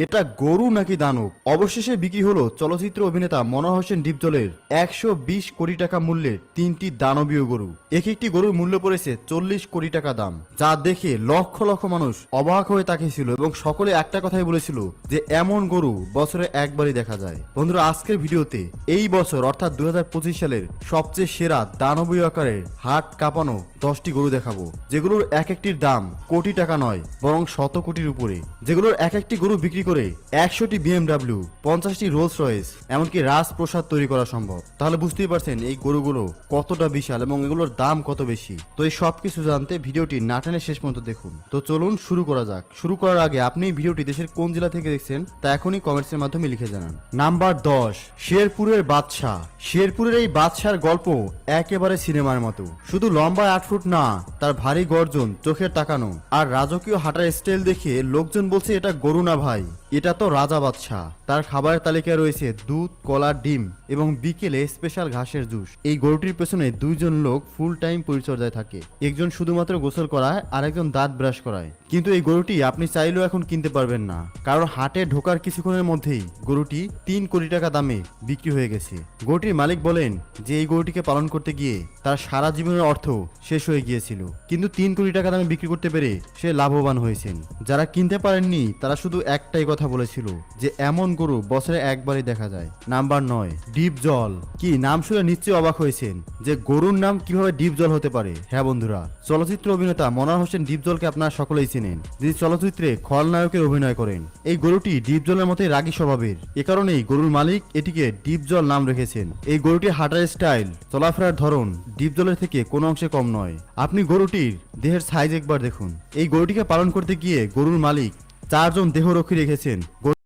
এটা গরু নাকি দানব? অবশেষে বিক্রি হলো চলচ্চিত্র অভিনেতা মনোয়ার হোসেন ডিপজলের 120 কোটি টাকা মূল্যের 3টি দানবীয় গরু। এক একটি গরুর মূল্য পড়েছে 40 কোটি টাকা দাম, যা দেখে লক্ষ লক্ষ মানুষ অবাক হয়ে তাকিয়েছিল এবং সকলে একটা কথাই বলেছিল যে এমন গরু বছরে একবারই দেখা যায়। বন্ধুরা, আজকের ভিডিওতে এই বছর অর্থাৎ 2025 সালের সবচেয়ে সেরা দানবীয় আকারের হাট কাঁপানো 10টি গরু দেখাবো, যেগুলোর এক একটির দাম কোটি টাকা নয় বরং শত কোটির উপরে, যেগুলোর এক একটি গরু বিক্রি করে 100টি BMW, 50টি রোলস রয়েস, এমনকি রাজপ্রসাদ তৈরি করা সম্ভব। তাহলে বুঝতেই পারছেন এই গরুগুলো কতটা বিশাল এবং এগুলোর দাম কত বেশি। তো এই সবকিছু জানতে ভিডিওটি না টেনে শেষ পর্যন্ত দেখুন। তো চলুন শুরু করা যাক। শুরু করার আগে আপনি এই ভিডিওটি দেশের কোন জেলা থেকে দেখছেন তা এখনই কমেন্টসের মাধ্যমে লিখে জানান। নাম্বার 10, শেরপুরের বাদশাহ। শেরপুরের এই বাদশার গল্প একেবারে সিনেমার মতো। শুধু লম্বা 8 ফুট না, তার ভারী গর্জন, চোখের তাকানো আর রাজকীয় হাঁটার স্টাইল দেখে লোকজন বলছে এটা গরু না ভাই, এটা তো রাজা বাদশাহ। তার খাবারের তালিকায় রয়েছে দুধ, কলা, ডিম এবং বিকেলে স্পেশাল ঘাসের জুস। এই গরুটির পেছনে দুইজন লোক ফুল টাইম পরিচর্যায় থাকে। একজন শুধুমাত্র গোসল করায় আর একজন দাঁত ব্রাশ করায়। কিন্তু এই গরুটি আপনি চাইলেও এখন কিনতে পারবেন না, কারণ হাটে ঢোকার কিছুক্ষণের মধ্যেই গরুটি 3 কোটি টাকা দামে বিক্রি হয়ে গেছে। গরুটির মালিক বলেন যে এই গরুটিকে পালন করতে গিয়ে তার সারা জীবনের অর্থ শেষ হয়ে গিয়েছিল, কিন্তু 3 কোটি টাকা দামে বিক্রি করতে পেরে সে লাভবান হয়েছেন। যারা কিনতে পারেননি তারা শুধু একটাই কথা বলেছিল যে এমন গরু বছরে একবারই দেখা যায়। নাম্বার 9, ডিপজল। কি নাম শুনে নিশ্চয়ই অবাক হয়েছেন যে গরুর নাম কিভাবে ডিপজল হতে পারে। হ্যাঁ বন্ধুরা, চলচ্চিত্র অভিনেতা মনোয়ার হোসেন ডিপজলকে আপনারা সকলেই চেনেন, যিনি চলচ্চিত্রে খলনায়কের অভিনয় করেন। এই গরুটি ডিপজলের মতোই রাগী স্বভাবের, এ কারণেই গরুর মালিক এটিকে ডিপজল নাম রেখেছেন। এই গরুটির হাঁটার স্টাইল, চলাফেরার ধরন ডিপজলের থেকে কোনো অংশে কম নয়। আপনি গরুটির দেহের সাইজ একবার দেখুন। এই গরুটিকে পালন করতে গিয়ে গরুর মালিক 4 জন দেহরক্ষী রেখেছেন।